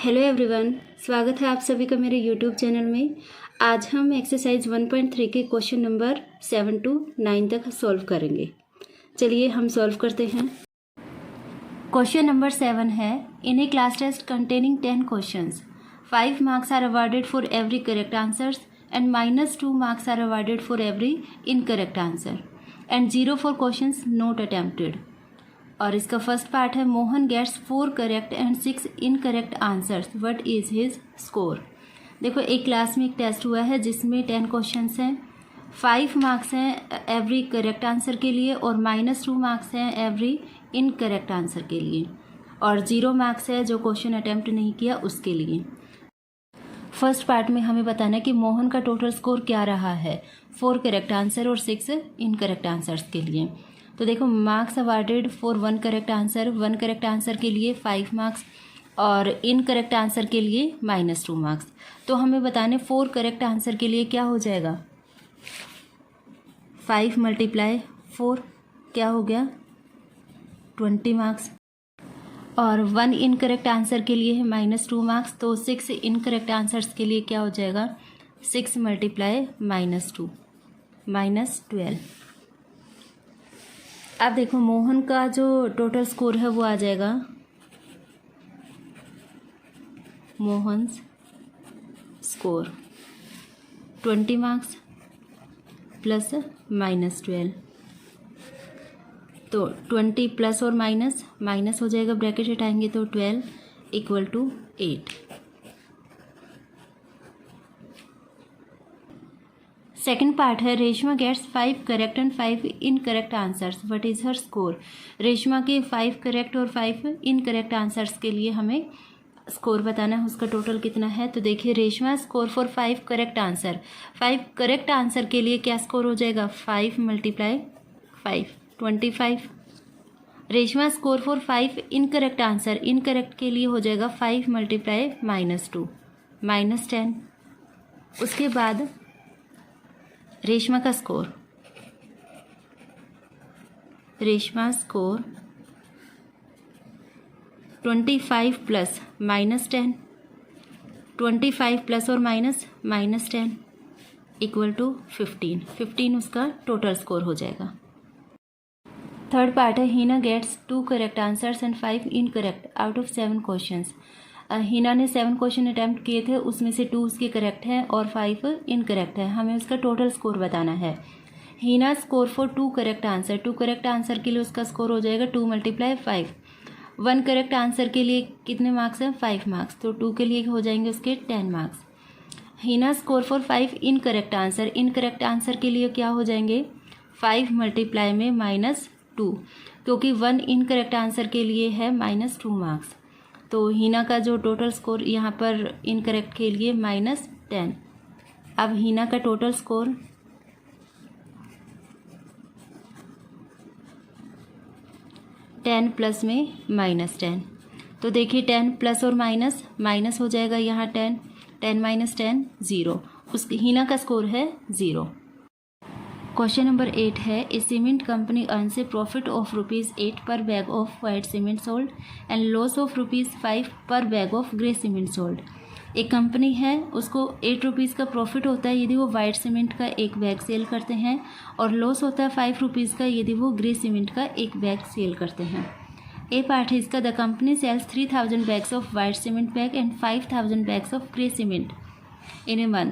Hello everyone, स्वागत है आप सभी का मेरे यूट्यूब चैनल में। आज हम एक्सरसाइज 1.3 के क्वेश्चन नंबर 7 to 9 तक सॉल्व करेंगे। चलिए हम सॉल्व करते हैं। क्वेश्चन नंबर 7 है, in a class test containing 10 questions 5 marks are awarded for every correct answers and -2 marks are awarded for every incorrect answer and 0 for questions not attempted. और इसका first part है, Mohan gets 4 correct and 6 incorrect answers, what is his score. देखो, एक class में एक test हुआ है जिसमें 10 क्वेश्चंस हैं, 5 मार्क्स हैं एवरी करेक्ट आंसर के लिए और -2 मार्क्स हैं एवरी इनकरेक्ट आंसर के लिए और 0 मार्क्स है जो क्वेश्चन अटेम्प्ट नहीं किया उसके लिए। फर्स्ट पार्ट में हमें बताना है कि मोहन का टोटल स्कोर क्या रहा है 4 करेक्ट आंसर और 6 इनकरेक्ट आंसर्स के लिए। तो देखो, marks awarded for 1 correct answer, 1 correct answer के लिए 5 मार्क्स और इनकरेक्ट आंसर के लिए -2 मार्क्स। तो हमें बताने 4 करेक्ट आंसर के लिए क्या हो जाएगा, 5 × 4 क्या हो गया 20 मार्क्स और 1 इनकरेक्ट आंसर के लिए है -2 मार्क्स। तो 6 इनकरेक्ट आंसर्स के लिए क्या हो जाएगा 6 × -2 -12। अब देखो, मोहन का जो टोटल स्कोर है वो आ जाएगा, मोहन्स स्कोर 20 मार्क्स प्लस -12। तो 20 प्लस और माइनस माइनस हो जाएगा, ब्रैकेट हटाएंगे तो 12 = 8। सेकेंड पार्ट है, Reshma gets 5 correct and 5 incorrect answers, what is her score. Reshma के 5 करेक्ट और 5 इनकरेक्ट आंसर्स के लिए हमें स्कोर बताना है, उसका टोटल कितना है। तो देखिए, Reshma score for 5 correct answer, 5 correct answer के लिए क्या स्कोर हो जाएगा 5 × 5 25। Reshma score for 5 incorrect answer, incorrect के लिए हो जाएगा 5 × -2 -10। उसके बाद रेशमा का score, Reshma score 25 plus -10, 25 plus और माइनस -10 = 15। 15 उसका टोटल स्कोर हो जाएगा। थर्ड पार्ट है, Heena gets 2 correct answers and 5 incorrect out of 7 questions. Heena ने 7 क्वेश्चन अटैम्प्ट किए थे, उसमें से 2 उसके करेक्ट हैं और 5 इनकरेक्ट है। हमें उसका टोटल स्कोर बताना है। Heena score for 2 correct answer, 2 correct answer के लिए उसका स्कोर हो जाएगा 2 × 5। 1 करेक्ट आंसर के लिए कितने मार्क्स हैं 5 मार्क्स, तो 2 के लिए हो जाएंगे उसके 10 marks. Heena score for 5 incorrect answer, incorrect answer के लिए क्या हो जाएंगे 5 × में -2, क्योंकि 1 इनकरेक्ट आंसर के लिए है -2 मार्क्स। तो हीना का जो टोटल स्कोर यहाँ पर इनकरेक्ट के लिए -10। अब हीना का टोटल स्कोर -10 प्लस में -10। तो देखिए, 10 प्लस और माइनस माइनस हो जाएगा, यहाँ 10 10 - 10 0। उस हीना का स्कोर है 0। क्वेश्चन नंबर 8 है, a cement company earns a profit of ₹8 per bag of white cement sold and loss of ₹5 per bag of grey cement sold. एक कंपनी है, उसको ₹8 का प्रॉफिट होता है यदि वो वाइट सीमेंट का एक बैग सेल करते हैं और लॉस होता है ₹5 का यदि वो ग्रे सीमेंट का एक बैग सेल करते हैं। ए पार्ट है इसका, the company sells 3000 bags of white cement bag and 5000 bags of grey cement in a month.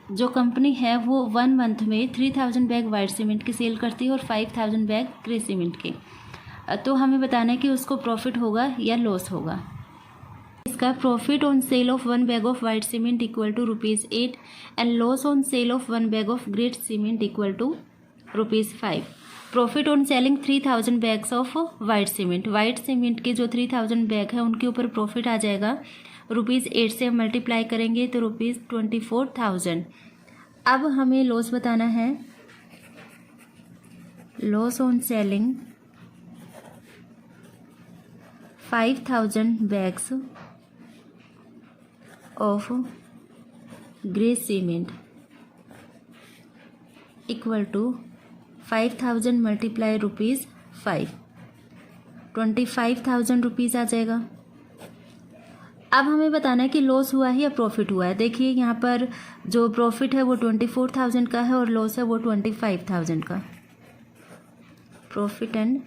जो कंपनी है वो 1 मंथ में 3000 बैग वाइट सीमेंट की सेल करती है और 5000 बैग ग्रे सीमेंट के। तो हमें बताना है कि उसको प्रॉफिट होगा या लॉस होगा। इसका profit on sale of 1 bag of white cement = ₹8 and loss on sale of 1 bag of grey cement = ₹5। Profit on selling 3000 bags of white cement, white cement के जो 3000 बैग है उनके ऊपर प्रॉफिट आ जाएगा ₹8 से मल्टीप्लाई करेंगे तो ₹24,000। अब हमें लॉस बताना है, loss on selling 5000 bags of grey cement = 5000 × ₹5, ₹25,000 आ जाएगा। अब हमें बताना है कि लॉस हुआ है या प्रॉफिट हुआ है। देखिए यहाँ पर जो प्रॉफिट है वो 24,000 का है और लॉस है वो 25,000 का। प्रॉफिट एंड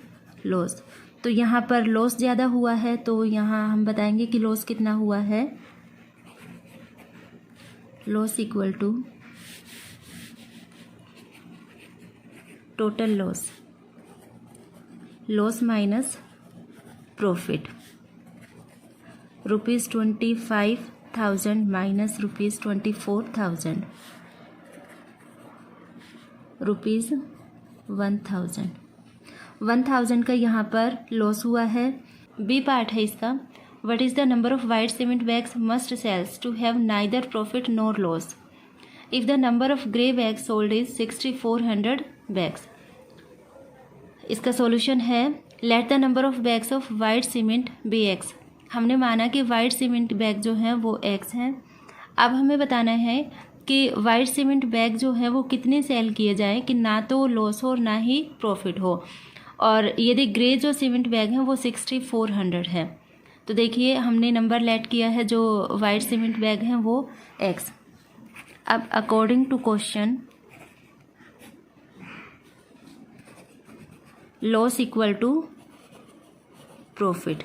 लॉस, तो यहाँ पर लॉस ज़्यादा हुआ है तो यहाँ हम बताएंगे कि लॉस कितना हुआ है। Loss equal to total loss, loss minus profit. ₹25,000 minus ₹24,000, ₹1,000। 1,000 का यहाँ पर लॉस हुआ है। बी पार्ट है इसका, what is the number of white cement bags must sells to have neither profit nor loss if the number of grey bags sold is 6,400 bags. इसका solution है let the number of bags of white cement be x. हमने माना कि white cement bag जो हैं वो x हैं। अब हमें बताना है कि वाइट सीमेंट बैग जो है वो कितने सेल किए जाएं कि ना तो लॉस हो और ना ही प्रॉफिट हो। और यदि ग्रे जो सीमेंट बैग हैं वो 6,400 है। तो देखिए हमने नंबर लेट किया है जो वाइट सीमेंट बैग हैं वो एक्स। अब according to question loss equal to profit.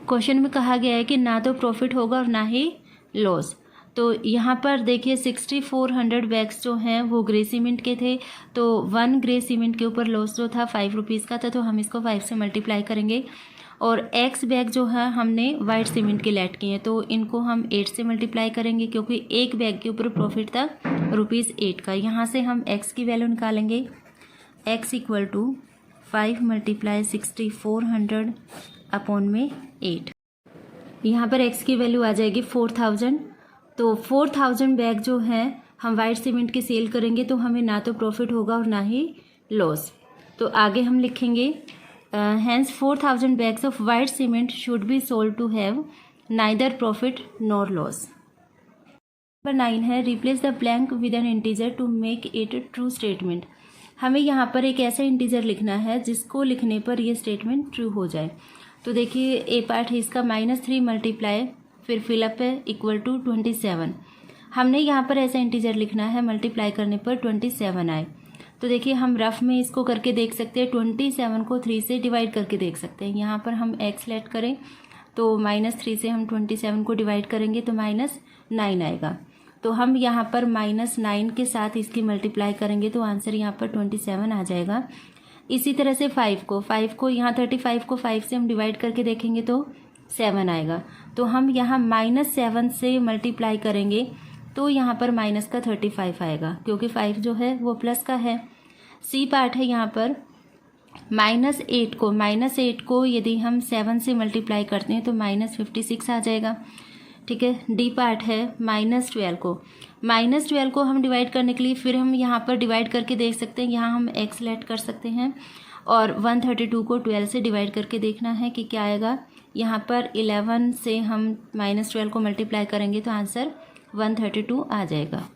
Question में कहा गया है कि ना तो प्रॉफिट होगा और ना ही लॉस। तो यहाँ पर देखिए 6,400 बैग्स जो हैं वो ग्रे सीमेंट के थे, तो 1 ग्रे सीमेंट के ऊपर लॉस जो था 5 रुपीज़ का था, तो हम इसको 5 से मल्टीप्लाई करेंगे। और एक्स बैग जो है हमने वाइट सीमेंट के लेट किए हैं तो इनको हम 8 से मल्टीप्लाई करेंगे क्योंकि एक बैग के ऊपर प्रॉफिट था ₹8 का। यहाँ से हम एक्स की वैल्यू निकालेंगे। एक्स इक्वल टू 5 × 6,400 अपॉन में 8। यहाँ पर एक्स की वैल्यू आ जाएगी 4,000। तो 4,000 बैग जो है हम वाइट सीमेंट के सेल करेंगे तो हमें ना तो प्रॉफिट होगा और ना ही लॉस। तो आगे हम लिखेंगे hence 4,000 bags of white cement should be sold to have neither profit nor loss. Number 9 है replace the blank with an integer to make it true statement. हमें यहाँ पर एक ऐसा इंटीजर लिखना है जिसको लिखने पर यह स्टेटमेंट ट्रू हो जाए। तो देखिए ए पार्ट है इसका -3 मल्टीप्लाई फिर फिलअप है इक्वल टू 27। हमने यहाँ पर ऐसा इंटीजर लिखना है मल्टीप्लाई करने पर 27 आए। तो देखिए हम रफ में इसको करके देख सकते हैं। 27 को 3 से डिवाइड करके देख सकते हैं। यहाँ पर हम एक्स लेट करें तो -3 से हम 27 को डिवाइड करेंगे तो -9 आएगा। तो हम यहाँ पर -9 के साथ इसकी मल्टीप्लाई करेंगे तो आंसर यहाँ पर 27 आ जाएगा। इसी तरह से 5 को यहाँ 35 को 5 से हम डिवाइड करके देखेंगे तो 7 आएगा। तो हम यहाँ -7 से मल्टीप्लाई करेंगे तो यहाँ पर माइनस का 35 आएगा क्योंकि 5 जो है वो प्लस का है। सी पार्ट है यहाँ पर -8 को यदि हम 7 से मल्टीप्लाई करते हैं तो -56 आ जाएगा। ठीक है। डी पार्ट है -12 को हम डिवाइड करने के लिए फिर हम यहाँ पर डिवाइड करके देख सकते हैं। यहाँ हम एक्स लेट कर सकते हैं और 132 को 12 से डिवाइड करके देखना है कि क्या आएगा। यहाँ पर 11 से हम -12 को मल्टीप्लाई करेंगे तो आंसर 132 आ जाएगा।